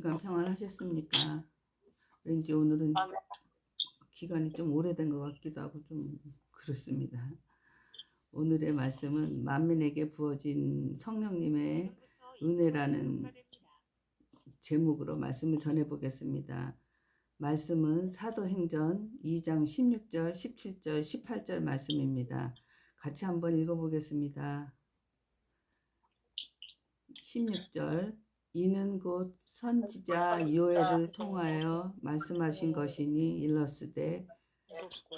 그간 평안하셨습니까? 왠지 오늘은 기간이 좀 오래된 것 같기도 하고 좀 그렇습니다. 오늘의 말씀은 만민에게 부어진 성령님의 은혜라는 제목으로 말씀을 전해보겠습니다. 말씀은 사도행전 2장 16절, 17절, 18절 말씀입니다. 같이 한번 읽어보겠습니다. 16절 이는 곧 선지자 요엘을 통하여 말씀하신 것이니 일렀으되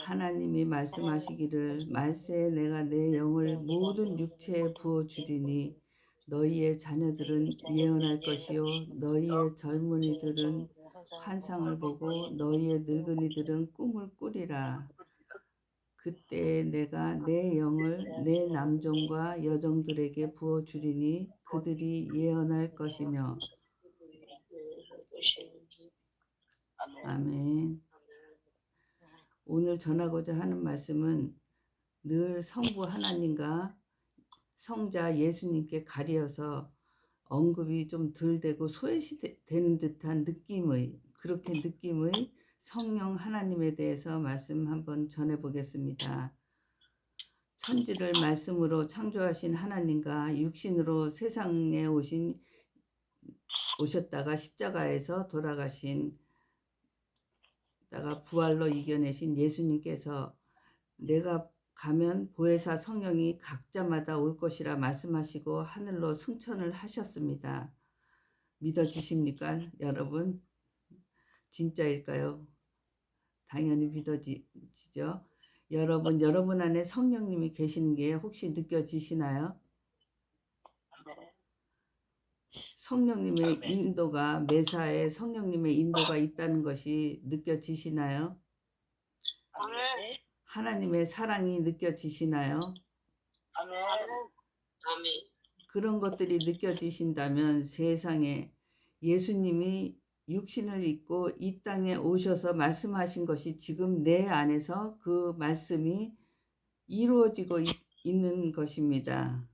하나님이 말씀하시기를 말세에 내가 내 영을 모든 육체에 부어주리니 너희의 자녀들은 예언할 것이요 너희의 젊은이들은 환상을 보고 너희의 늙은이들은 꿈을 꾸리라. 그때 내가 내 영을 내 남종과 여종들에게 부어주리니 그들이 예언할 것이며. 아멘. 오늘 전하고자 하는 말씀은 늘 성부 하나님과 성자 예수님께 가려서 언급이 좀 덜 되고 소외시되는 듯한 그렇게 느낌의 성령 하나님에 대해서 말씀 한번 전해보겠습니다. 천지를 말씀으로 창조하신 하나님과 육신으로 세상에 오셨다가 십자가에서 돌아가신 다가 부활로 이겨내신 예수님께서 내가 가면 보혜사 성령이 각자마다 올 것이라 말씀하시고 하늘로 승천을 하셨습니다. 믿어지십니까, 여러분? 진짜일까요? 당연히 믿어지죠. 여러분 안에 성령님이 계시는 게 혹시 느껴지시나요? 성령님의 인도가, 매사에 성령님의 인도가 있다는 것이 느껴지시나요? 하나님의 사랑이 느껴지시나요? 그런 것들이 느껴지신다면 세상에 예수님이 육신을 입고 이 땅에 오셔서 말씀하신 것이 지금 내 안에서 그 말씀이 이루어지고 있는 것입니다.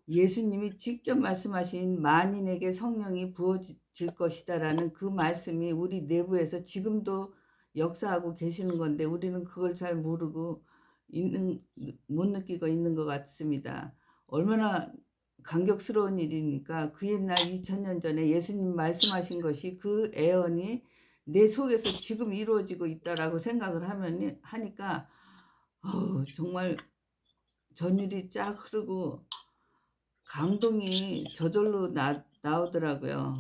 예수님이 직접 말씀하신 만인에게 성령이 부어질 것이다라는 그 말씀이 우리 내부에서 지금도 역사하고 계시는 건데 우리는 그걸 잘 모르고 못 느끼고 있는 것 같습니다. 얼마나 감격스러운 일입니까? 그 옛날 2000년 전에 예수님 말씀하신 것이 그 애언이 내 속에서 지금 이루어지고 있다라고 생각을 하니까 정말 전율이 쫙 흐르고 감동이 저절로 나오더라고요.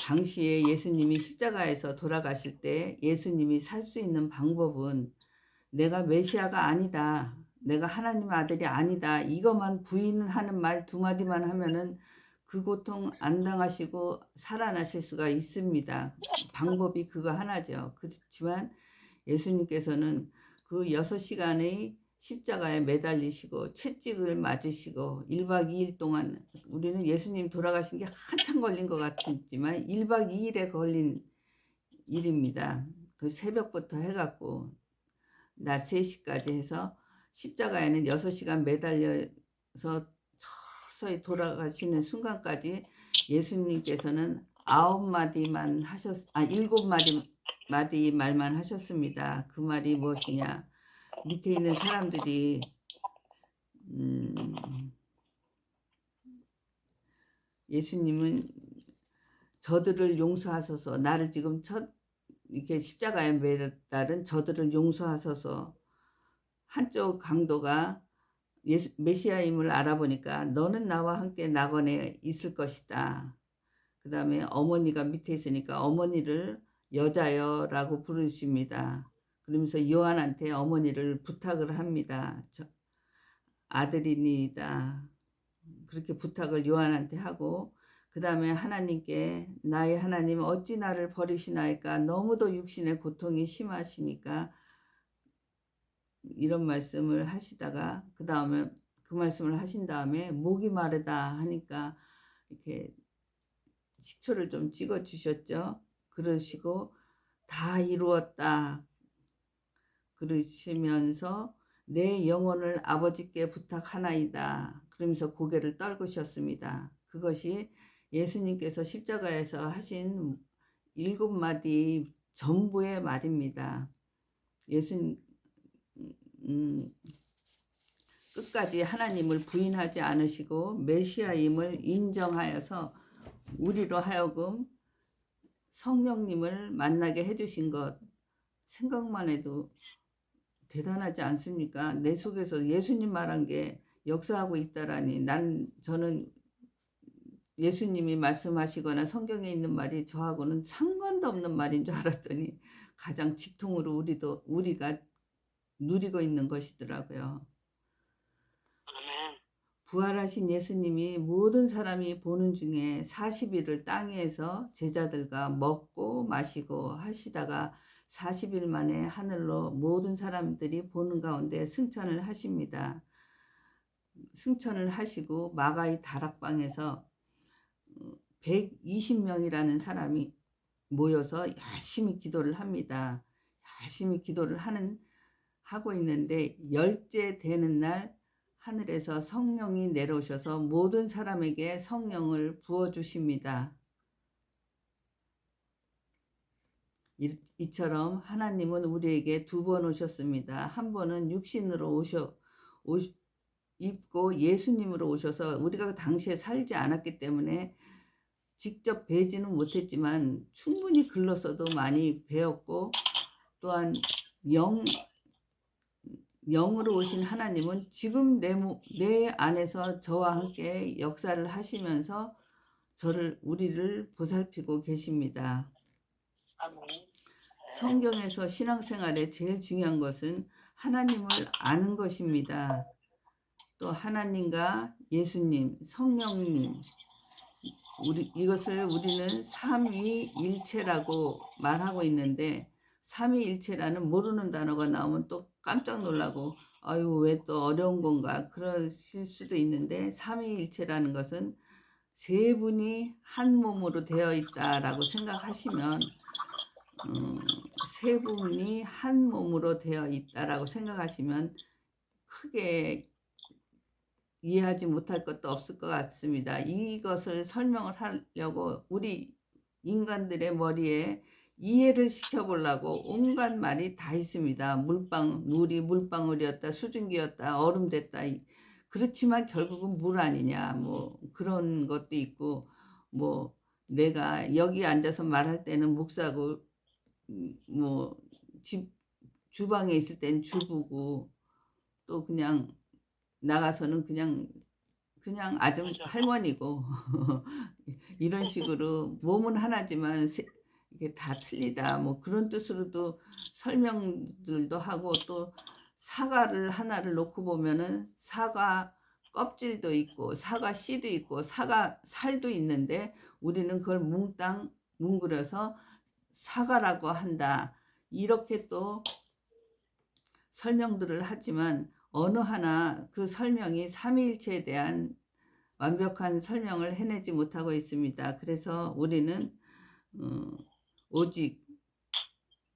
당시에 예수님이 십자가에서 돌아가실 때 예수님이 살 수 있는 방법은 내가 메시아가 아니다, 내가 하나님 아들이 아니다, 이것만 부인하는 말 두 마디만 하면은 그 고통 안 당하시고 살아나실 수가 있습니다. 방법이 그거 하나죠. 그렇지만 예수님께서는 그 6시간의 십자가에 매달리시고 채찍을 맞으시고 1박 2일 동안, 우리는 예수님 돌아가신 게 한참 걸린 것 같지만 1박 2일에 걸린 일입니다. 그 새벽부터 해갖고 낮 3시까지 해서 십자가에는 6시간 매달려서 서서히 돌아가시는 순간까지 예수님께서는 7마디 말만 하셨습니다. 그 말이 무엇이냐? 밑에 있는 사람들이 예수님은 저들을 용서하소서, 나를 지금 이렇게 십자가에 매달은 저들을 용서하소서. 한쪽 강도가 메시아임을 알아보니까 너는 나와 함께 낙원에 있을 것이다. 그 다음에 어머니가 밑에 있으니까 어머니를 여자여 라고 부르십니다. 그러면서 요한한테 어머니를 부탁을 합니다. 아들이니이다. 그렇게 부탁을 요한한테 하고, 그 다음에 하나님께 나의 하나님 어찌 나를 버리시나이까, 너무도 육신의 고통이 심하시니까 이런 말씀을 하시다가 그 다음에 그 말씀을 하신 다음에 목이 마르다 하니까 이렇게 식초를 좀 찍어 주셨죠. 그러시고 다 이루었다 그러시면서 내 영혼을 아버지께 부탁하나이다. 그러면서 고개를 떨구셨습니다. 그것이 예수님께서 십자가에서 하신 7마디 전부의 말입니다. 예수님 끝까지 하나님을 부인하지 않으시고 메시아임을 인정하여서 우리로 하여금 성령님을 만나게 해주신 것 생각만 해도 대단하지 않습니까? 내 속에서 예수님 말한 게 역사하고 있다라니 저는 예수님이 말씀하시거나 성경에 있는 말이 저하고는 상관도 없는 말인 줄 알았더니 가장 직통으로 우리가 누리고 있는 것이더라고요. 아멘. 부활하신 예수님이 모든 사람이 보는 중에 40일을 땅에서 제자들과 먹고 마시고 하시다가 40일 만에 하늘로 모든 사람들이 보는 가운데 승천을 하십니다. 승천을 하시고 마가의 다락방에서 120명이라는 사람이 모여서 열심히 기도를 합니다. 열심히 기도를 하고 있는데 10째 되는 날 하늘에서 성령이 내려오셔서 모든 사람에게 성령을 부어주십니다. 이처럼 하나님은 우리에게 2번 오셨습니다. 한 번은 육신으로 입고 예수님으로 오셔서 우리가 당시에 살지 않았기 때문에 직접 배지는 못했지만 충분히 글로서도 많이 배웠고, 또한 영으로 오신 하나님은 지금 내 안에서 저와 함께 역사를 하시면서 우리를 보살피고 계십니다. 아멘. 성경에서 신앙생활에 제일 중요한 것은 하나님을 아는 것입니다. 또 하나님과 예수님, 성령님, 이것을 우리는 삼위일체라고 말하고 있는데, 삼위일체라는 모르는 단어가 나오면 또 깜짝 놀라고 아유 왜 또 어려운 건가 그러실 수도 있는데, 삼위일체라는 것은 세 분이 한 몸으로 되어 있다라고 생각하시면 세 분이 한 몸으로 되어 있다라고 생각하시면 크게 이해하지 못할 것도 없을 것 같습니다. 이것을 설명을 하려고 우리 인간들의 머리에 이해를 시켜보려고 온갖 말이 다 있습니다. 물이 물방울이었다, 수증기였다, 얼음 됐다. 그렇지만 결국은 물 아니냐, 뭐 그런 것도 있고, 뭐 내가 여기 앉아서 말할 때는 목사고, 뭐 주방에 있을 땐 주부고, 또 그냥 나가서는 그냥 아주 할머니고 이런 식으로 몸은 하나지만 이게 다 틀리다 뭐 그런 뜻으로도 설명들도 하고, 또 사과를 하나를 놓고 보면은 사과 껍질도 있고 사과 씨도 있고 사과 살도 있는데 우리는 그걸 뭉땅 뭉그려서 사과라고 한다, 이렇게 또 설명들을 하지만 어느 하나 그 설명이 삼위일체에 대한 완벽한 설명을 해내지 못하고 있습니다. 그래서 우리는 오직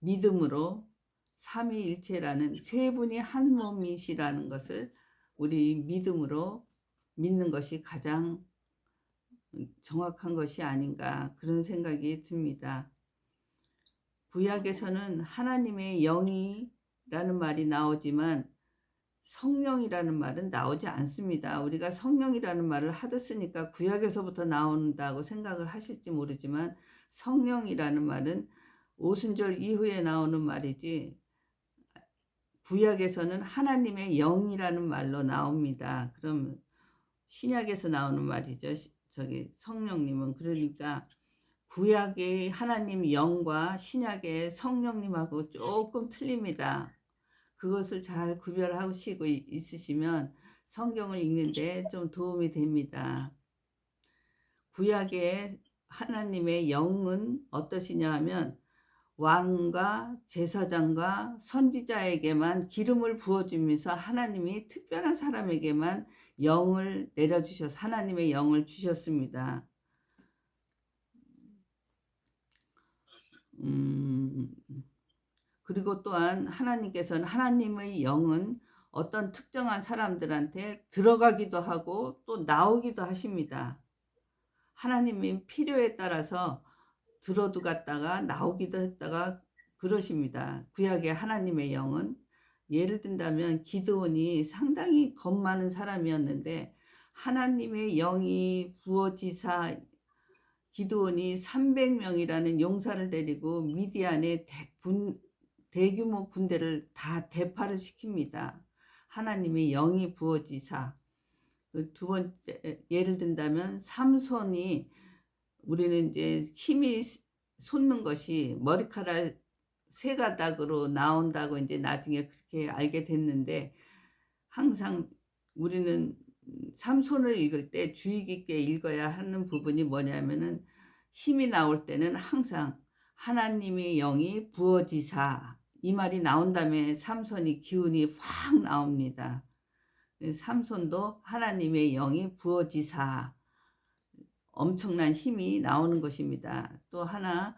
믿음으로 삼위일체라는 세 분이 한 몸이시라는 것을 우리 믿음으로 믿는 것이 가장 정확한 것이 아닌가 그런 생각이 듭니다. 구약에서는 하나님의 영이라는 말이 나오지만 성령이라는 말은 나오지 않습니다. 우리가 성령이라는 말을 하도 쓰니까 구약에서부터 나온다고 생각을 하실지 모르지만 성령이라는 말은 오순절 이후에 나오는 말이지 구약에서는 하나님의 영이라는 말로 나옵니다. 그럼 신약에서 나오는 말이죠. 저기 성령님은. 그러니까 구약의 하나님 영과 신약의 성령님하고 조금 틀립니다. 그것을 잘 구별하시고 있으시면 성경을 읽는데 좀 도움이 됩니다. 구약의 하나님의 영은 어떠시냐 하면 왕과 제사장과 선지자에게만 기름을 부어주면서 하나님이 특별한 사람에게만 영을 내려주셔서 하나님의 영을 주셨습니다. 그리고 또한 하나님께서는 하나님의 영은 어떤 특정한 사람들한테 들어가기도 하고 또 나오기도 하십니다. 하나님의 필요에 따라서 들어도 갔다가 나오기도 했다가 그러십니다. 구약의 하나님의 영은 예를 든다면 기드온이 상당히 겁 많은 사람이었는데 하나님의 영이 부어지사 기드온이 300명이라는 용사를 데리고 미디안의 대규모 군대를 다 대파를 시킵니다. 하나님의 영이 부어지사. 두 번째 예를 든다면 삼손이 우리는 이제 힘이 솟는 것이 머리카락 세 가닥으로 나온다고 이제 나중에 그렇게 알게 됐는데 항상 우리는 삼손을 읽을 때 주의 깊게 읽어야 하는 부분이 뭐냐면은 힘이 나올 때는 항상 하나님의 영이 부어지사 이 말이 나온 다음에 삼손이 기운이 확 나옵니다. 삼손도 하나님의 영이 부어지사 엄청난 힘이 나오는 것입니다. 또 하나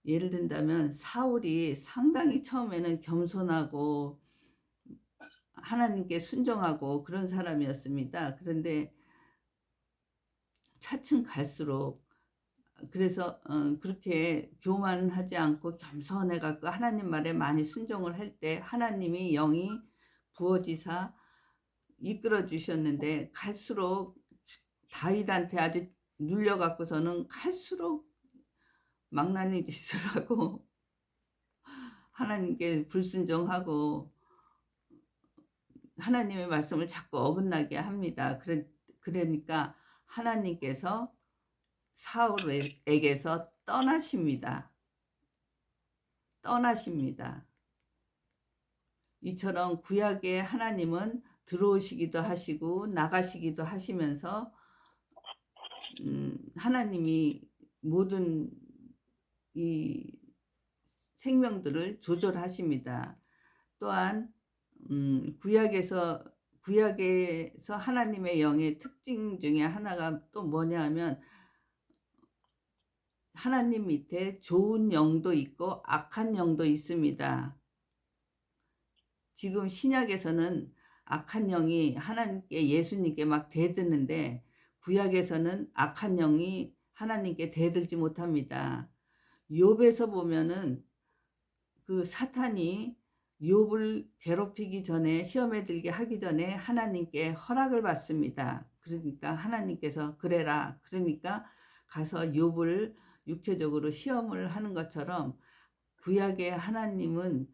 예를 든다면 사울이 상당히 처음에는 겸손하고 하나님께 순종하고 그런 사람이었습니다. 그런데 차츰 갈수록 그래서 그렇게 교만하지 않고 겸손해 갖고 하나님 말에 많이 순종을 할 때 하나님이 영이 부어지사 이끌어 주셨는데 갈수록 다윗한테 아주 눌려 갖고서는 갈수록 망나니 짓을 하고 하나님께 불순종하고 하나님의 말씀을 자꾸 어긋나게 합니다. 그러니까 하나님께서 사울에게서 떠나십니다. 이처럼 구약의 하나님은 들어오시기도 하시고 나가시기도 하시면서 하나님이 모든 이 생명들을 조절하십니다. 또한 구약에서 하나님의 영의 특징 중에 하나가 또 뭐냐 하면 하나님 밑에 좋은 영도 있고 악한 영도 있습니다. 지금 신약에서는 악한 영이 하나님께 예수님께 막 대드는데 구약에서는 악한 영이 하나님께 대들지 못합니다. 욥에서 보면은 그 사탄이 욥을 괴롭히기 전에 시험에 들게 하기 전에 하나님께 허락을 받습니다. 그러니까 하나님께서 그래라. 그러니까 가서 욥을 육체적으로 시험을 하는 것처럼 구약의 하나님은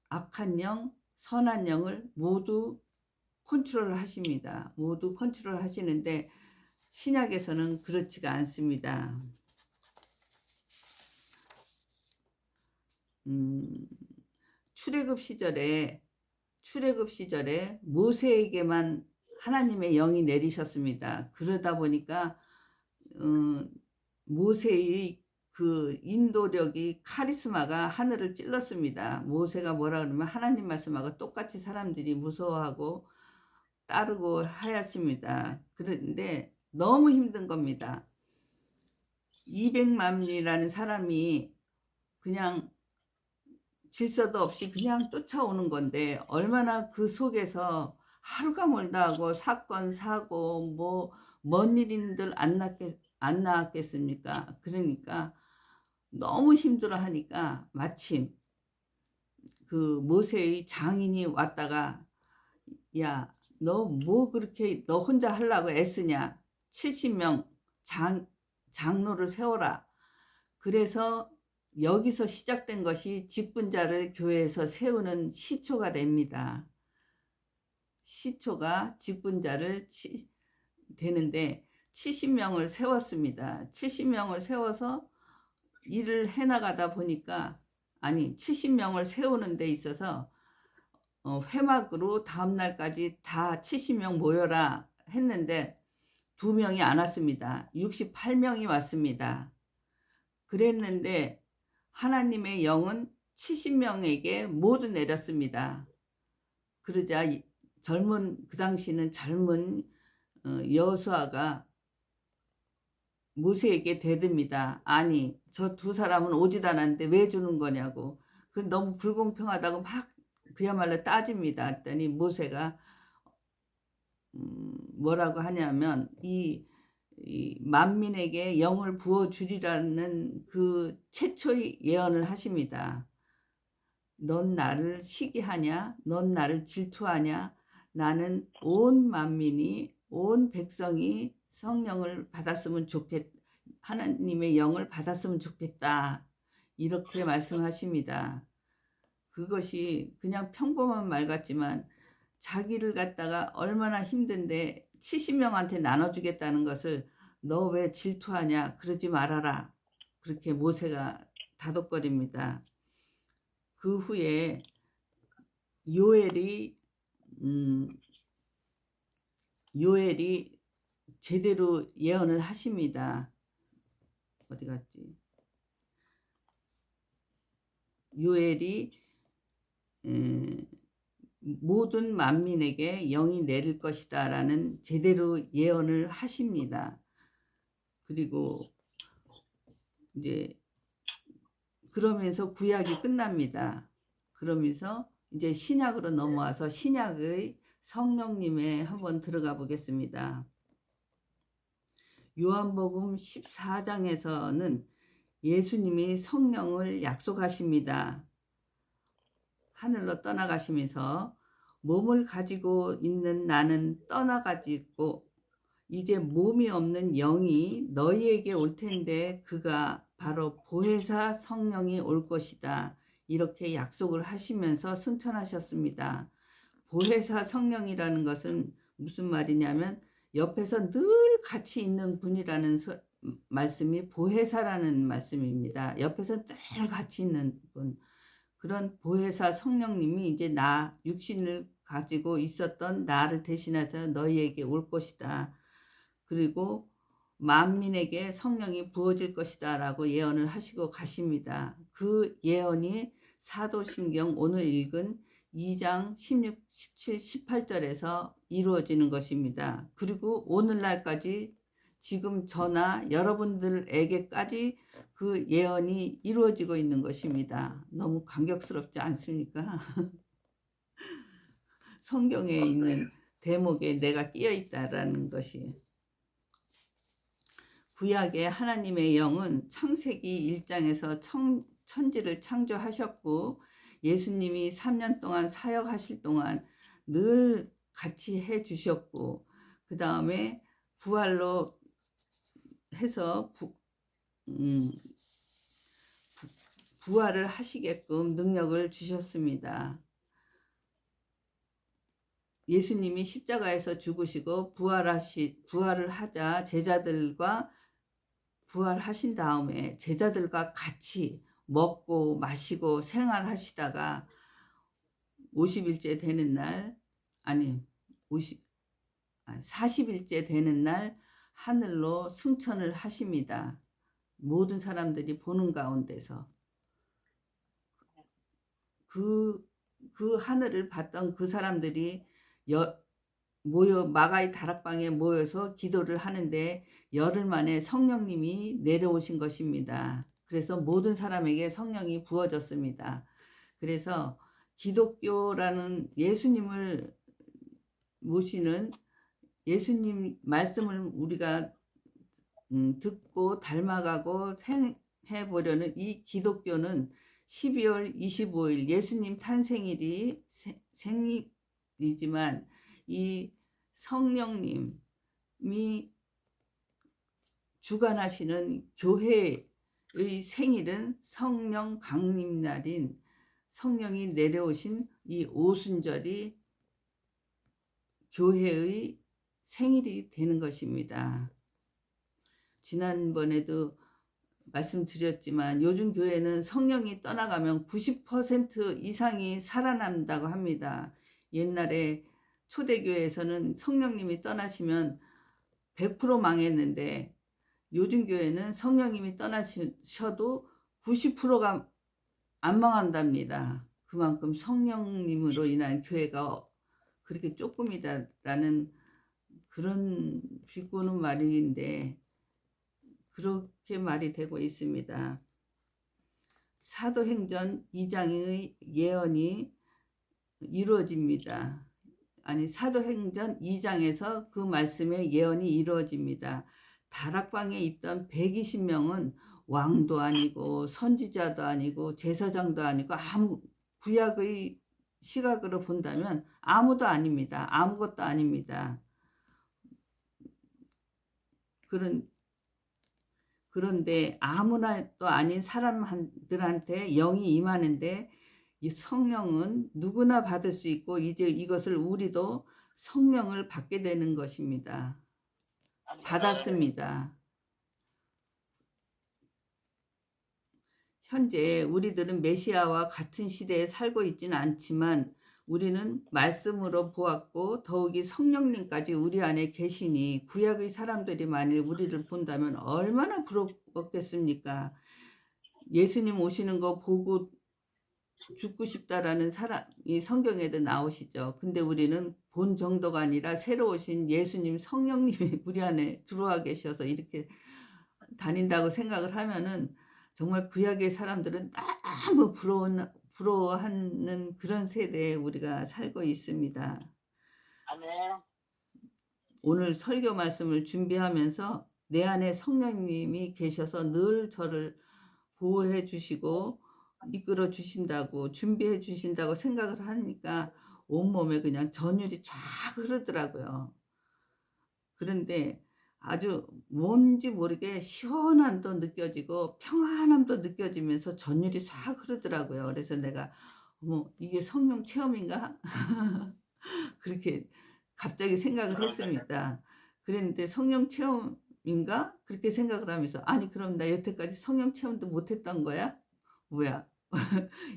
악한 영, 선한 영을 모두 컨트롤 하십니다. 모두 컨트롤 하시는데 신약에서는 그렇지가 않습니다. 출애굽 시절에 모세에게만 하나님의 영이 내리셨습니다. 그러다 보니까 모세의 그 인도력이 카리스마가 하늘을 찔렀습니다. 모세가 뭐라 그러면 하나님 말씀하고 똑같이 사람들이 무서워하고 따르고 하였습니다. 그런데 너무 힘든 겁니다. 200만이라는 사람이 그냥 질서도 없이 그냥 쫓아오는 건데 얼마나 그 속에서 하루가 멀다 하고 사건 사고 뭐 뭔 일인들 안 나왔겠습니까? 그러니까 너무 힘들어 하니까 마침 그 모세의 장인이 왔다가 야, 너 뭐 그렇게 너 혼자 하려고 애쓰냐? 70명 장로를 세워라. 그래서 여기서 시작된 것이 직분자를 교회에서 세우는 시초가 됩니다. 시초가 직분자를 되는데 70명을 세웠습니다. 70명을 세워서 일을 해나가다 보니까 70명을 세우는 데 있어서 회막으로 다음날까지 다 70명 모여라 했는데 2명이 안 왔습니다. 68명이 왔습니다. 그랬는데 하나님의 영은 70명에게 모두 내렸습니다. 그러자 그 당시는 젊은 여호수아가 모세에게 대듭니다. 아니, 저 두 사람은 오지도 않았는데 왜 주는 거냐고. 그 너무 불공평하다고 막 그야말로 따집니다. 했더니 모세가 뭐라고 하냐면 이 만민에게 영을 부어주리라는 그 최초의 예언을 하십니다. 넌 나를 시기하냐? 넌 나를 질투하냐? 나는 온 만민이, 온 백성이 성령을 받았으면 하나님의 영을 받았으면 좋겠다. 이렇게 말씀하십니다. 그것이 그냥 평범한 말 같지만 자기를 갖다가 얼마나 힘든데 70명한테 나눠주겠다는 것을 너 왜 질투하냐? 그러지 말아라. 그렇게 모세가 다독거립니다. 그 후에 요엘이 제대로 예언을 하십니다. 어디 갔지? 요엘이 모든 만민에게 영이 내릴 것이다 라는 제대로 예언을 하십니다. 그리고 이제 그러면서 구약이 끝납니다. 그러면서 이제 신약으로 넘어와서 신약의 성령님에 한번 들어가 보겠습니다. 요한복음 14장에서는 예수님이 성령을 약속하십니다. 하늘로 떠나가시면서 몸을 가지고 있는 나는 떠나가지고 이제 몸이 없는 영이 너희에게 올 텐데 그가 바로 보혜사 성령이 올 것이다. 이렇게 약속을 하시면서 승천하셨습니다. 보혜사 성령이라는 것은 무슨 말이냐면 옆에서 늘 같이 있는 분이라는 말씀이 보혜사라는 말씀입니다. 옆에서 늘 같이 있는 분. 그런 보혜사 성령님이 이제 육신을 가지고 있었던 나를 대신해서 너희에게 올 것이다. 그리고 만민에게 성령이 부어질 것이다 라고 예언을 하시고 가십니다. 그 예언이 사도신경 오늘 읽은 2장 16, 17, 18절에서 이루어지는 것입니다. 그리고 오늘날까지 지금 저나 여러분들에게까지 그 예언이 이루어지고 있는 것입니다. 너무 감격스럽지 않습니까? 성경에 있는 대목에 내가 끼어 있다라는 것이. 구약의 하나님의 영은 창세기 1장에서 천지를 창조하셨고 예수님이 3년 동안 사역하실 동안 늘 같이 해 주셨고 그 다음에 부활로 해서 부활을 하시게끔 능력을 주셨습니다. 예수님이 십자가에서 죽으시고 부활을 하자 제자들과 부활하신 다음에 제자들과 같이 먹고 마시고 생활하시다가 50일째 되는 날 40일째 되는 날 하늘로 승천을 하십니다. 모든 사람들이 보는 가운데서 그 하늘을 봤던 그 사람들이 마가의 다락방에 모여서 기도를 하는데 열흘 만에 성령님이 내려오신 것입니다. 그래서 모든 사람에게 성령이 부어졌습니다. 그래서 기독교라는 예수님을 모시는 예수님 말씀을 우리가 듣고 닮아가고 행해보려는 이 기독교는 12월 25일 예수님 탄생일이 생일이지만 이 성령님이 주관하시는 교회의 생일은 성령 강림날인 성령이 내려오신 이 오순절이 교회의 생일이 되는 것입니다. 지난번에도 말씀드렸지만 요즘 교회는 성령이 떠나가면 90% 이상이 살아난다고 합니다. 옛날에 초대교회에서는 성령님이 떠나시면 100% 망했는데 요즘 교회는 성령님이 떠나셔도 90%가 안 망한답니다. 그만큼 성령님으로 인한 교회가 그렇게 조금이다라는 그런 비꼬는 말인데 그렇게 말이 되고 있습니다. 사도행전 2장의 예언이 이루어집니다. 아니 사도행전 2장에서 그 말씀의 예언이 이루어집니다. 다락방에 있던 120명은 왕도 아니고 선지자도 아니고 제사장도 아니고 아무 구약의 시각으로 본다면 아무도 아닙니다. 아무것도 아닙니다. 그런데 아무나 또 아닌 사람들한테 영이 임하는데 이 성령은 누구나 받을 수 있고 이제 이것을 우리도 성령을 받게 되는 것입니다. 아멘. 받았습니다. 현재 우리들은 메시아와 같은 시대에 살고 있지는 않지만 우리는 말씀으로 보았고 더욱이 성령님까지 우리 안에 계시니 구약의 사람들이 만일 우리를 본다면 얼마나 부럽겠습니까? 예수님 오시는 거 보고 죽고 싶다라는 사람이 성경에도 나오시죠. 근데 우리는 본 정도가 아니라 새로 오신 예수님 성령님이 우리 안에 들어와 계셔서 이렇게 다닌다고 생각을 하면은 정말 구약의 사람들은 너무 부러워하는 그런 세대에 우리가 살고 있습니다. 아멘. 오늘 설교 말씀을 준비하면서 내 안에 성령님이 계셔서 늘 저를 보호해 주시고 이끌어 주신다고 준비해 주신다고 생각을 하니까 온몸에 그냥 전율이 쫙 흐르더라고요. 그런데 아주 뭔지 모르게 시원함도 느껴지고 평안함도 느껴지면서 전율이 싹 흐르더라고요. 그래서 내가 어머 이게 성령 체험인가? 그렇게 갑자기 생각을 했습니다. 그랬는데 성령 체험인가? 그렇게 생각을 하면서 아니 그럼 나 여태까지 성령 체험도 못했던 거야? 뭐야?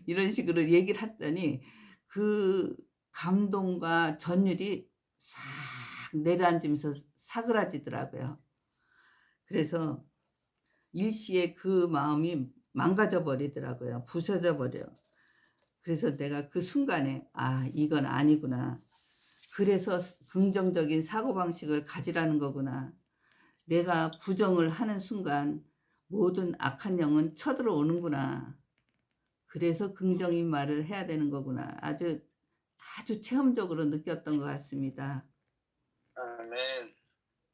이런 식으로 얘기를 했더니 그 감동과 전율이 싹 내려앉으면서 사그라지더라고요. 그래서 일시에 그 마음이 망가져 버리더라고요. 부서져 버려. 그래서 내가 그 순간에 아 이건 아니구나. 그래서 긍정적인 사고방식을 가지라는 거구나. 내가 부정을 하는 순간 모든 악한 영은 쳐들어오는구나. 그래서 긍정인 말을 해야 되는 거구나. 아주 체험적으로 느꼈던 것 같습니다. 아멘.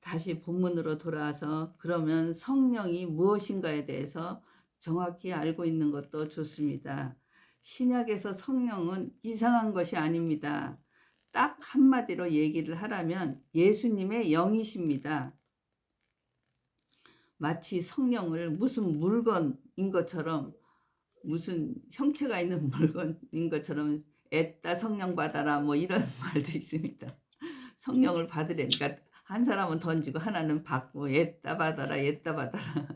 다시 본문으로 돌아와서 그러면 성령이 무엇인가에 대해서 정확히 알고 있는 것도 좋습니다. 신약에서 성령은 이상한 것이 아닙니다. 딱 한마디로 얘기를 하라면 예수님의 영이십니다. 마치 성령을 무슨 물건인 것처럼 무슨 형체가 있는 물건인 것처럼 애따 성령 받아라 뭐 이런 말도 있습니다. 성령을 받으려니까 한 사람은 던지고 하나는 받고 애따 받아라 애따 받아라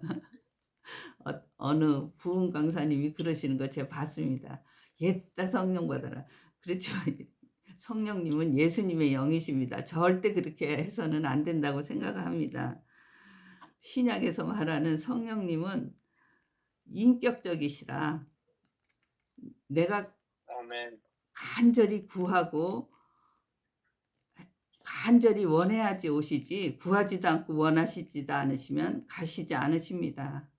어느 부흥 강사님이 그러시는 거 제가 봤습니다. 애따 성령 받아라. 그렇지만 성령님은 예수님의 영이십니다. 절대 그렇게 해서는 안 된다고 생각합니다. 신약에서 말하는 성령님은 인격적이시라 내가 아멘. 간절히 구하고 간절히 원해야지 오시지 구하지도 않고 원하시지도 않으시면 가시지 않으십니다.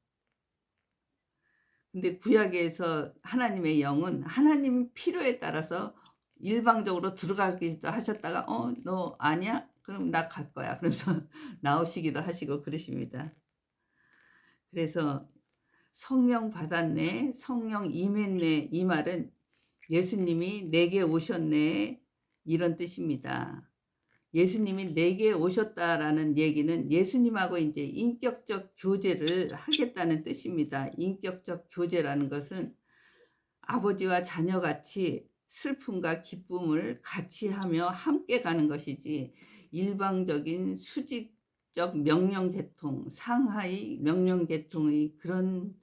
근데 구약에서 하나님의 영은 하나님 필요에 따라서 일방적으로 들어가기도 하셨다가 너 아니야? 그럼 나 갈 거야. 그러면서 나오시기도 하시고 그러십니다. 그래서 성령 받았네, 성령 임했네 이 말은 예수님이 내게 오셨네 이런 뜻입니다. 예수님이 내게 오셨다라는 얘기는 예수님하고 이제 인격적 교제를 하겠다는 뜻입니다. 인격적 교제라는 것은 아버지와 자녀같이 슬픔과 기쁨을 같이 하며 함께 가는 것이지 일방적인 수직적 명령계통, 상하이 명령계통의 그런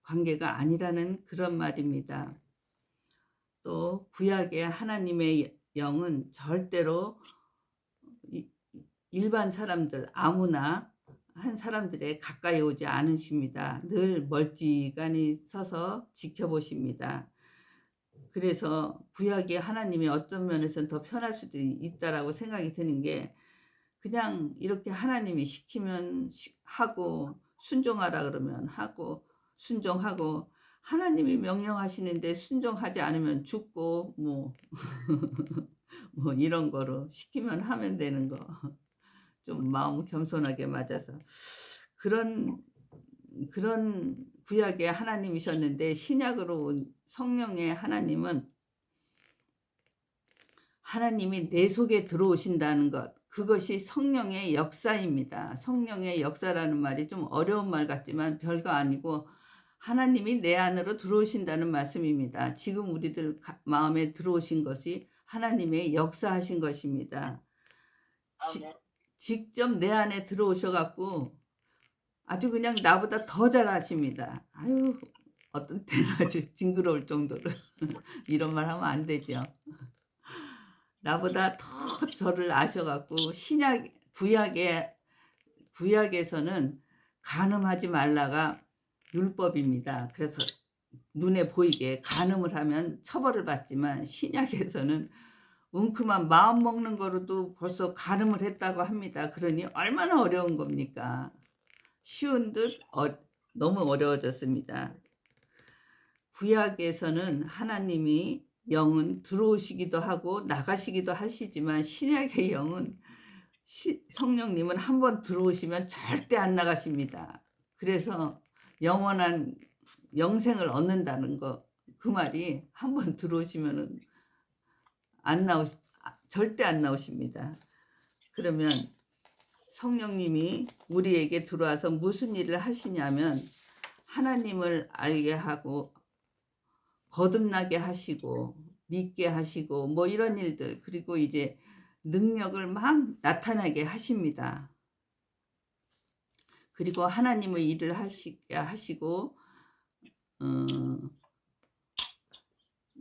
관계가 아니라는 그런 말입니다. 또 구약의 하나님의 영은 절대로 일반 사람들 아무나 한 사람들에 가까이 오지 않으십니다. 늘 멀찌감치 서서 지켜보십니다. 그래서 구약의 하나님이 어떤 면에서는 더 편할 수도 있다라고 생각이 드는 게 그냥 이렇게 하나님이 시키면 하고 순종하라 그러면 하고 순종하고 하나님이 명령하시는데 순종하지 않으면 죽고 뭐 뭐 이런 거로 시키면 하면 되는 거. 좀 마음 겸손하게 맞아서 그런 구약의 하나님이셨는데 신약으로 온 성령의 하나님은 하나님이 내 속에 들어오신다는 것, 그것이 성령의 역사입니다. 성령의 역사라는 말이 좀 어려운 말 같지만 별거 아니고 하나님이 내 안으로 들어오신다는 말씀입니다. 지금 우리들 마음에 들어오신 것이 하나님의 역사하신 것입니다. 아멘. 직접 내 안에 들어오셔갖고 아주 그냥 나보다 더 잘하십니다. 아유, 어떤 때는 아주 징그러울 정도로 이런 말 하면 안 되죠. 나보다 더 저를 아셔갖고 구약에서는 간음하지 말라가 율법입니다. 그래서 눈에 보이게 간음을 하면 처벌을 받지만 신약에서는 웅큼한 마음 먹는 거로도 벌써 간음을 했다고 합니다. 그러니 얼마나 어려운 겁니까? 쉬운 듯 너무 어려워졌습니다. 구약에서는 하나님이 영은 들어오시기도 하고 나가시기도 하시지만 신약의 영은 성령님은 한번 들어오시면 절대 안 나가십니다. 그래서 영원한 영생을 얻는다는 거, 그 말이 한번 들어오시면은 절대 안 나오십니다. 그러면 성령님이 우리에게 들어와서 무슨 일을 하시냐면 하나님을 알게 하고 거듭나게 하시고 믿게 하시고 뭐 이런 일들, 그리고 이제 능력을 막 나타나게 하십니다. 그리고 하나님의 일을 하시게 하시고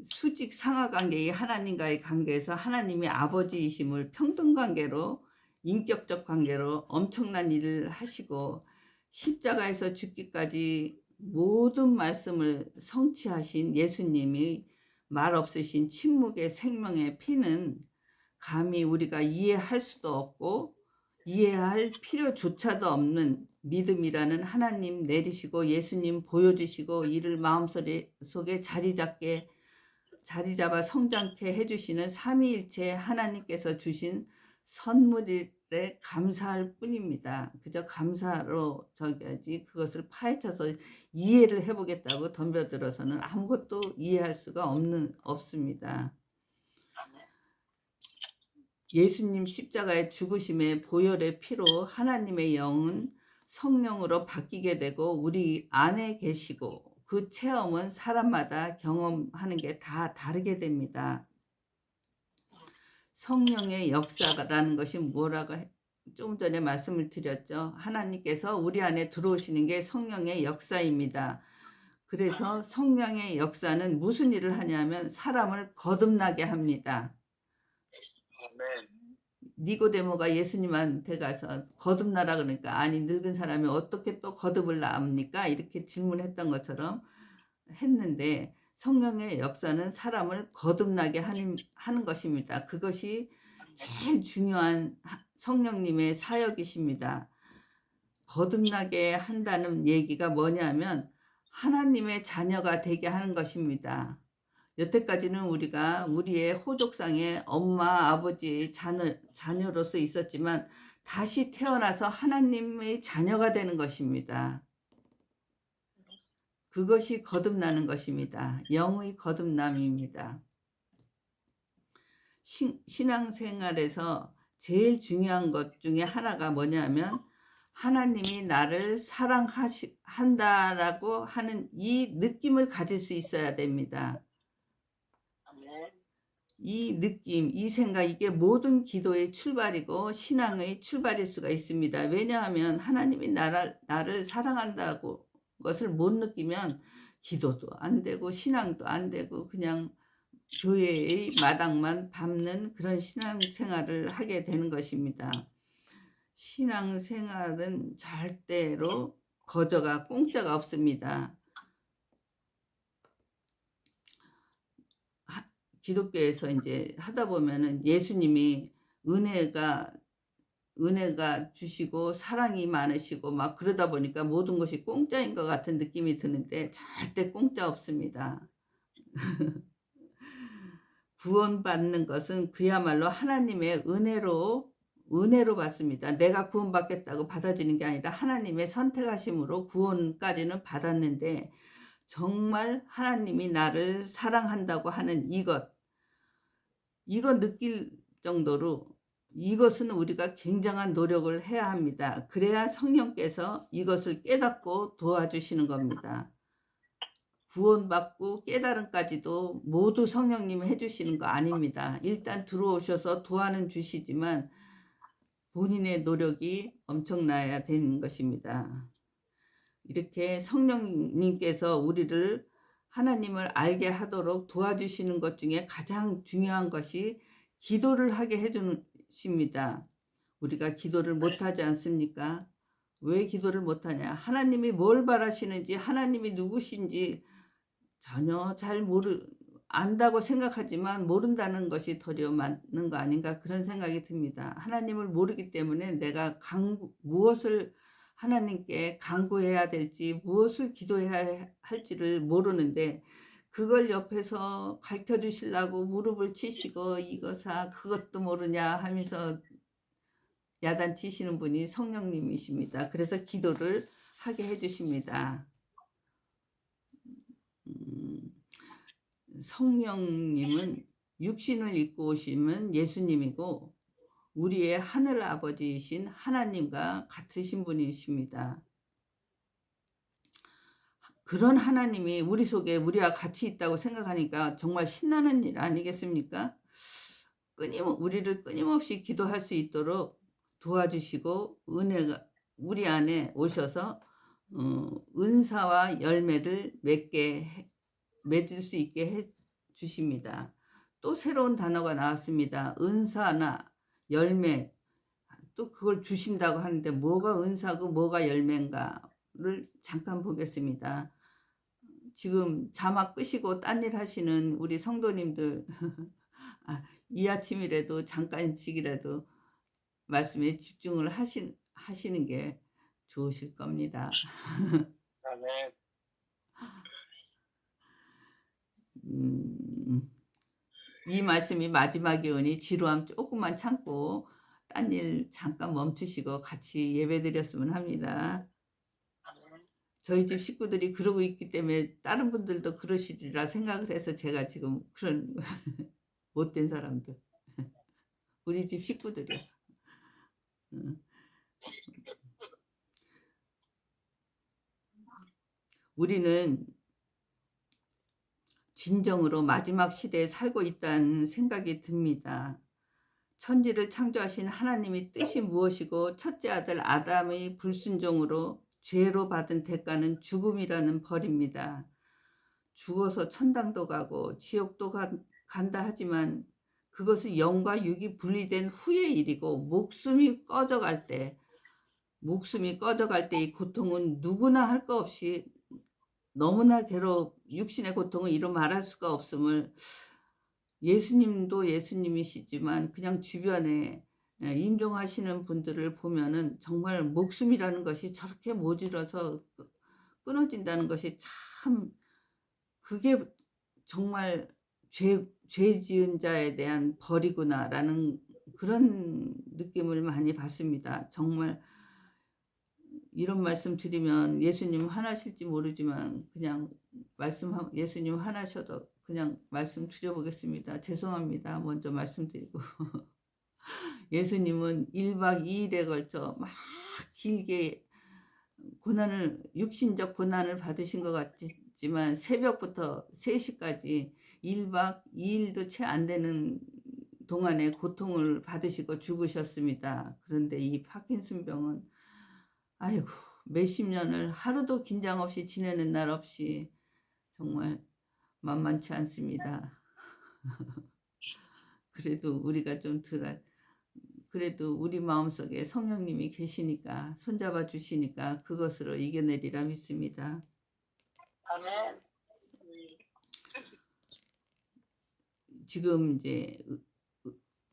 수직 상하관계의 하나님과의 관계에서 하나님이 아버지이심을 평등관계로, 인격적 관계로 엄청난 일을 하시고 십자가에서 죽기까지 모든 말씀을 성취하신 예수님이 말 없으신 침묵의 생명의 피는 감히 우리가 이해할 수도 없고 이해할 필요조차도 없는 믿음이라는 하나님 내리시고 예수님 보여주시고 이를 마음속에 자리 잡아 성장케 해주시는 삼위일체 하나님께서 주신 선물에 감사할 뿐입니다. 그저 감사로 저기야지 그것을 파헤쳐서 이해를 해보겠다고 덤벼들어서는 아무것도 이해할 수가 없습니다. 예수님 십자가의 죽으심의 보혈의 피로 하나님의 영은 성령으로 바뀌게 되고 우리 안에 계시고 그 체험은 사람마다 경험하는 게 다 다르게 됩니다. 성령의 역사라는 것이 뭐라고 좀 전에 말씀을 드렸죠. 하나님께서 우리 안에 들어오시는 게 성령의 역사입니다. 그래서 성령의 역사는 무슨 일을 하냐면 사람을 거듭나게 합니다. 아멘. 니고데모가 예수님한테 가서 거듭나라 그러니까 아니 늙은 사람이 어떻게 또 거듭을 납니까? 이렇게 질문했던 것처럼 했는데 성령의 역사는 사람을 거듭나게 하는 것입니다. 그것이 제일 중요한 성령님의 사역이십니다. 거듭나게 한다는 얘기가 뭐냐면 하나님의 자녀가 되게 하는 것입니다. 여태까지는 우리가 우리의 호족상의 엄마, 아버지의 자녀로서 있었지만 다시 태어나서 하나님의 자녀가 되는 것입니다. 그것이 거듭나는 것입니다. 영의 거듭남입니다. 신앙생활에서 제일 중요한 것 중에 하나가 뭐냐면 하나님이 나를 사랑한다라고 하는 이 느낌을 가질 수 있어야 됩니다. 이 느낌, 이 생각, 이게 모든 기도의 출발이고 신앙의 출발일 수가 있습니다. 왜냐하면 하나님이 나를 사랑한다고 것을 못 느끼면 기도도 안 되고 신앙도 안 되고 그냥 교회의 마당만 밟는 그런 신앙생활을 하게 되는 것입니다. 신앙생활은 절대로 거저가 공짜가 없습니다. 기독교에서 이제 하다 보면은 예수님이 은혜가 은혜가 주시고 사랑이 많으시고 막 그러다 보니까 모든 것이 공짜인 것 같은 느낌이 드는데 절대 공짜 없습니다. 구원받는 것은 그야말로 하나님의 은혜로 받습니다. 내가 구원받겠다고 받아지는 게 아니라 하나님의 선택하심으로 구원까지는 받았는데 정말 하나님이 나를 사랑한다고 하는 이거 느낄 정도로 이것은 우리가 굉장한 노력을 해야 합니다. 그래야 성령께서 이것을 깨닫고 도와주시는 겁니다. 구원받고 깨달음까지도 모두 성령님이 해주시는 거 아닙니다. 일단 들어오셔서 도와는 주시지만 본인의 노력이 엄청나야 되는 것입니다. 이렇게 성령님께서 우리를 하나님을 알게 하도록 도와주시는 것 중에 가장 중요한 것이 기도를 하게 해주십니다. 우리가 기도를 못하지 않습니까? 왜 기도를 못하냐? 하나님이 뭘 바라시는지, 하나님이 누구신지 전혀 잘 안다고 생각하지만 모른다는 것이 도리어 맞는 거 아닌가 그런 생각이 듭니다. 하나님을 모르기 때문에 내가 무엇을 하나님께 간구해야 될지 무엇을 기도해야 할지를 모르는데 그걸 옆에서 가르쳐 주시려고 무릎을 치시고 이거사 그것도 모르냐 하면서 야단치시는 분이 성령님이십니다. 그래서 기도를 하게 해주십니다. 성령님은 육신을 입고 오시면 예수님이고 우리의 하늘 아버지이신 하나님과 같으신 분이십니다. 그런 하나님이 우리 속에 우리와 같이 있다고 생각하니까 정말 신나는 일 아니겠습니까? 우리를 끊임없이 기도할 수 있도록 도와주시고 은혜가 우리 안에 오셔서 은사와 열매를 맺을 수 있게 해 주십니다. 또 새로운 단어가 나왔습니다. 은사나 열매, 또 그걸 주신다고 하는데 뭐가 은사고 뭐가 열매인가를 잠깐 보겠습니다. 지금 자막 끄시고 딴 일 하시는 우리 성도님들 이 아침이라도 잠깐씩이라도 말씀에 집중을 하시는 게 좋으실 겁니다. 아멘. 이 말씀이 마지막이 오니 지루함 조금만 참고 딴 일 잠깐 멈추시고 같이 예배 드렸으면 합니다. 저희 집 식구들이 그러고 있기 때문에 다른 분들도 그러시리라 생각을 해서 제가 지금 그런 못된 사람들 우리 집 식구들이요. 우리는 진정으로 마지막 시대에 살고 있다는 생각이 듭니다. 천지를 창조하신 하나님의 뜻이 무엇이고 첫째 아들 아담의 불순종으로 죄로 받은 대가는 죽음이라는 벌입니다. 죽어서 천당도 가고 지옥도 간다 하지만 그것은 영과 육이 분리된 후의 일이고 목숨이 꺼져갈 때 이 고통은 누구나 할 거 없이 너무나 육신의 고통은 이루 말할 수가 없음을 예수님도 예수님이시지만 그냥 주변에 임종하시는 분들을 보면은 정말 목숨이라는 것이 저렇게 모질어서 끊어진다는 것이 참 그게 정말 죄 지은 자에 대한 벌이구나라는 그런 느낌을 많이 받습니다. 정말 이런 말씀 드리면 예수님 화나실지 모르지만 그냥 예수님 화나셔도 그냥 말씀 드려보겠습니다. 죄송합니다. 먼저 말씀드리고 예수님은 1박 2일에 걸쳐 막 길게 육신적 고난을 받으신 것 같지만 새벽부터 3시까지 1박 2일도 채 안 되는 동안에 고통을 받으시고 죽으셨습니다. 그런데 이 파킨슨병은 아이고 몇십 년을 하루도 긴장 없이 지내는 날 없이 정말 만만치 않습니다. 그래도 그래도 우리 마음속에 성령님이 계시니까 손잡아 주시니까 그것으로 이겨내리라 믿습니다. 아멘. 지금 이제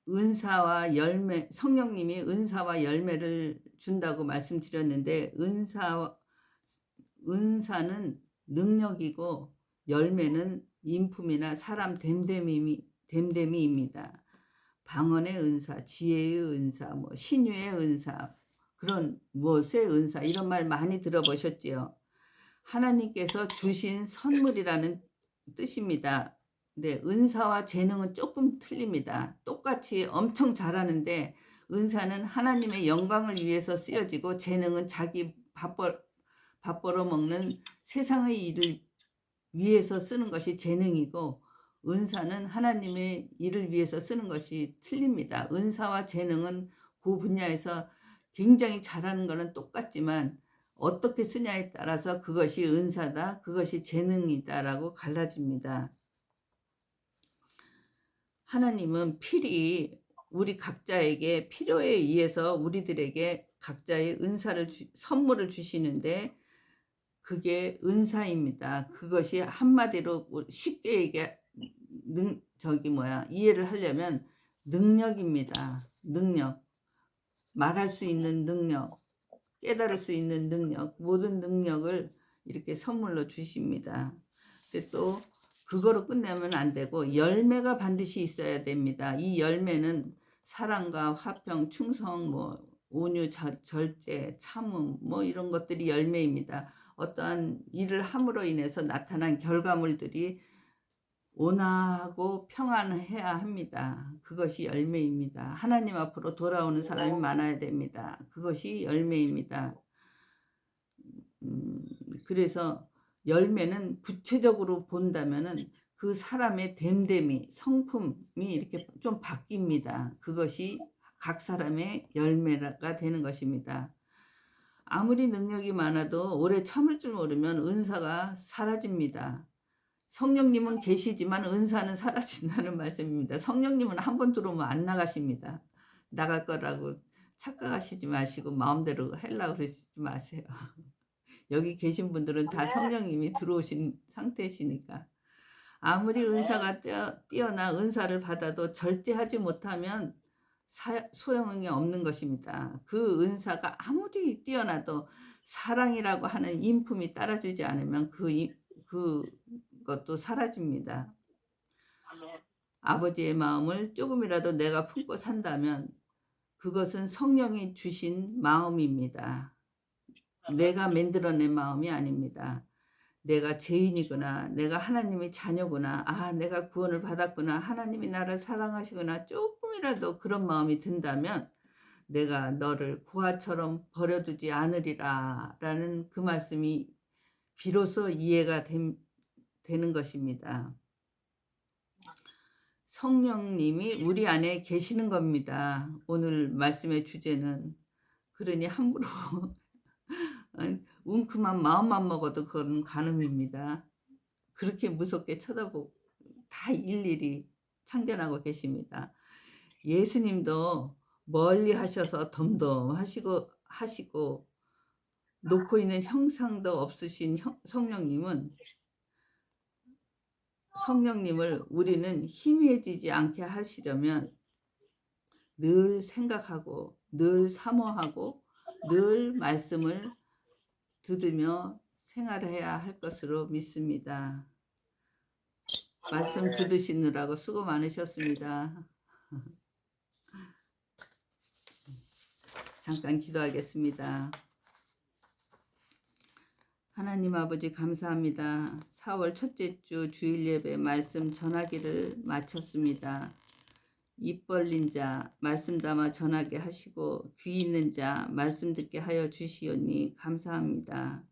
은사와 열매, 성령님이 은사와 열매를 준다고 말씀드렸는데 은사는 능력이고 열매는 인품이나 사람 됨됨이입니다. 방언의 은사, 지혜의 은사, 뭐 신유의 은사, 그런 무엇의 은사, 이런 말 많이 들어보셨지요. 하나님께서 주신 선물이라는 뜻입니다. 네, 은사와 재능은 조금 틀립니다. 똑같이 엄청 잘하는데 은사는 하나님의 영광을 위해서 쓰여지고 재능은 자기 밥 벌어먹는 세상의 일을 위해서 쓰는 것이 재능이고, 은사는 하나님의 일을 위해서 쓰는 것이 틀립니다. 은사와 재능은 그 분야에서 굉장히 잘하는 것은 똑같지만 어떻게 쓰냐에 따라서 그것이 은사다, 그것이 재능이다라고 갈라집니다. 하나님은 필히 우리 각자에게 필요에 의해서 우리들에게 각자의 은사를 선물을 주시는데 그게 은사입니다. 그것이 한마디로 쉽게 이해를 하려면 능력입니다. 능력, 말할 수 있는 능력, 깨달을 수 있는 능력, 모든 능력을 이렇게 선물로 주십니다. 근데 또 그거로 끝내면 안 되고 열매가 반드시 있어야 됩니다. 이 열매는 사랑과 화평, 충성, 온유, 절제, 참음, 이런 것들이 열매입니다. 어떠한 일을 함으로 인해서 나타난 결과물들이 온화하고 평안해야 합니다. 그것이 열매입니다. 하나님 앞으로 돌아오는 사람이 많아야 됩니다. 그것이 열매입니다. 그래서 열매는 구체적으로 본다면은 그 사람의 됨됨이, 성품이 이렇게 좀 바뀝니다. 그것이 각 사람의 열매가 되는 것입니다. 아무리 능력이 많아도 오래 참을 줄 모르면 은사가 사라집니다. 성령님은 계시지만 은사는 사라진다는 말씀입니다. 성령님은 한 번 들어오면 안 나가십니다. 나갈 거라고 착각하시지 마시고 마음대로 하려고 그러시지 마세요. 여기 계신 분들은 다 성령님이 들어오신 상태시니까. 아무리 은사가 뛰어나 은사를 받아도 절제하지 못하면 소용이 없는 것입니다. 그 은사가 아무리 뛰어나도 사랑이라고 하는 인품이 따라주지 않으면 그것도 사라집니다. 아버지의 마음을 조금이라도 내가 품고 산다면 그것은 성령이 주신 마음입니다. 내가 만들어낸 마음이 아닙니다. 내가 죄인이구나, 내가 하나님의 자녀구나, 내가 구원을 받았구나, 하나님이 나를 사랑하시구나, 조금이라도 그런 마음이 든다면 내가 너를 고아처럼 버려두지 않으리라 라는 그 말씀이 비로소 이해가 되는 것입니다. 성령님이 우리 안에 계시는 겁니다. 오늘 말씀의 주제는. 그러니 함부로 웅큼한 마음만 먹어도 그건 간음입니다. 그렇게 무섭게 쳐다보고 다 일일이 참견하고 계십니다. 예수님도 멀리 하셔서 덤덤하시고 놓고 있는 형상도 없으신 성령님을 우리는 희미해지지 않게 하시려면 늘 생각하고 늘 사모하고 늘 말씀을 듣으며 생활해야 할 것으로 믿습니다. 말씀 들으시느라고 수고 많으셨습니다. 잠깐 기도하겠습니다. 하나님 아버지 감사합니다. 4월 첫째 주 주일 예배 말씀 전하기를 마쳤습니다. 입 벌린 자 말씀 담아 전하게 하시고 귀 있는 자 말씀 듣게 하여 주시오니 감사합니다.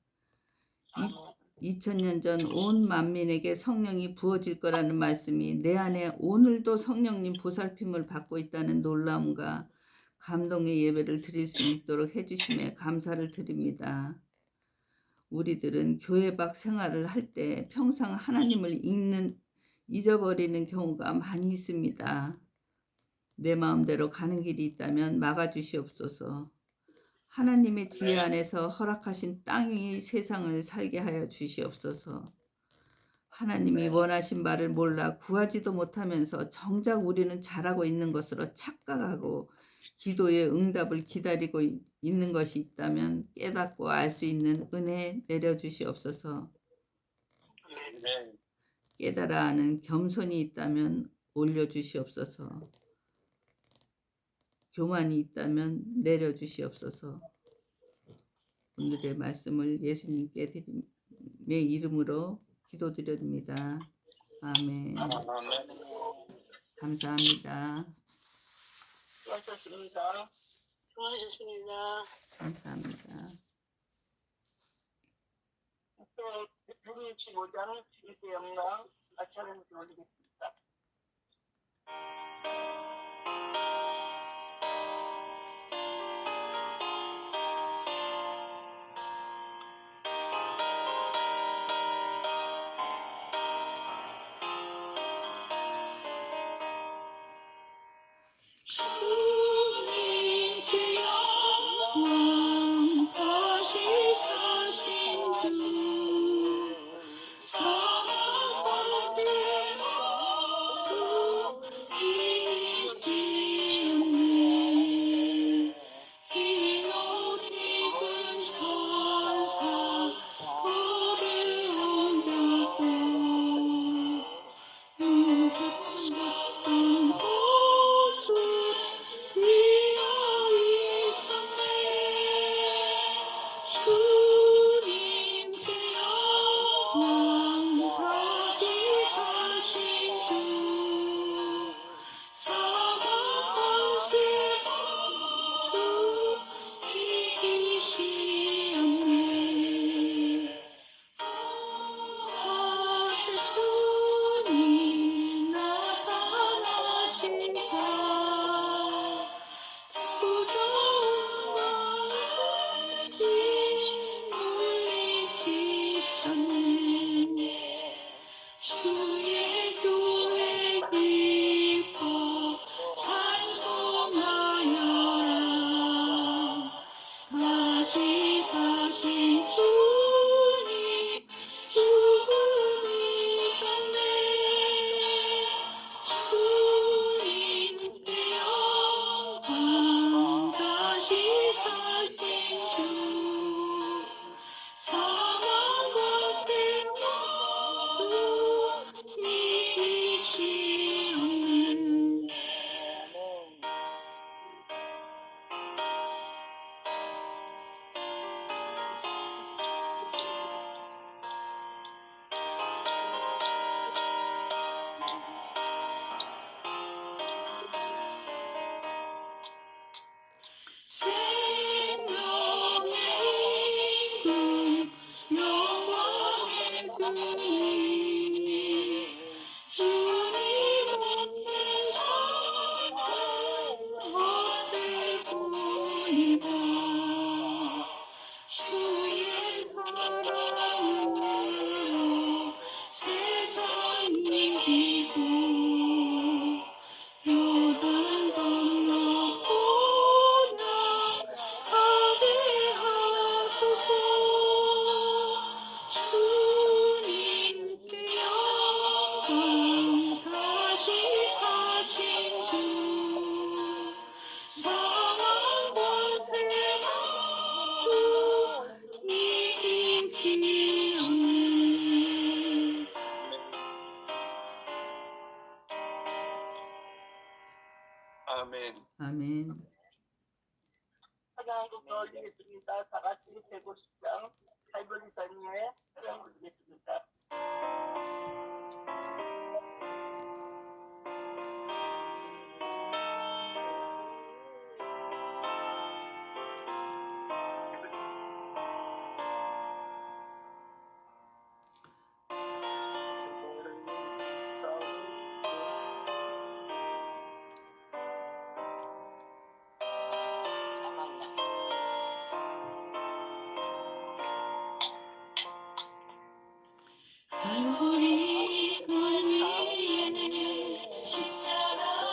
2000년 전 온 만민에게 성령이 부어질 거라는 말씀이 내 안에 오늘도 성령님 보살핌을 받고 있다는 놀라움과 감동의 예배를 드릴 수 있도록 해주심에 감사를 드립니다. 우리들은 교회 밖 생활을 할 때 평생 하나님을 잊어버리는 경우가 많이 있습니다. 내 마음대로 가는 길이 있다면 막아주시옵소서. 하나님의 지혜 안에서 허락하신 땅 위의 세상을 살게 하여 주시옵소서. 하나님이 원하신 바를 몰라 구하지도 못하면서 정작 우리는 잘하고 있는 것으로 착각하고 기도의 응답을 기다리고 있는 것이 있다면 깨닫고 알 수 있는 은혜 내려주시옵소서. 아멘. 깨달아 아는 겸손이 있다면 올려주시옵소서. 교만이 있다면 내려주시옵소서. 오늘의 말씀을 예수님께 드림의 이름으로 기도드립니다. 아멘. 아멘. 감사합니다. 수고하셨습니다. 수고하셨습니다. 감사합니다. 또 165장 1대 영광 마찬가지로 올리겠습니다. 주님께 영광 다시 사신 주 사랑과 세모도 이기시네 흰옷 입은 천사 불을 온다고 누구셨던 곳을 위어 있었네 주님께 영광 다시 사신 주 사망과 세모도 이기시었네 부활의 주님 나타나시사 두려움과 의심 물리치셨네 주의 교회 기뻐 찬송하여라 다시 사신 주님 죽음이 갔네 주님께 영광 다시 사신 주 사망과 세모도 이기시었네 생명의 임금 영광의 주님 주님 없는 삶은 헛될 뿐이다 주의 사랑으로 세상 이기고 요단 건너 하게 하소서 주님께 영광 다시 사신 주 사망과 세모도 이기시었네 아멘. 아멘. 찬양 한곡 더 올리겠습니다. 다 같이 150장 할머니사님의 찬양 올리겠습니다. 갈고리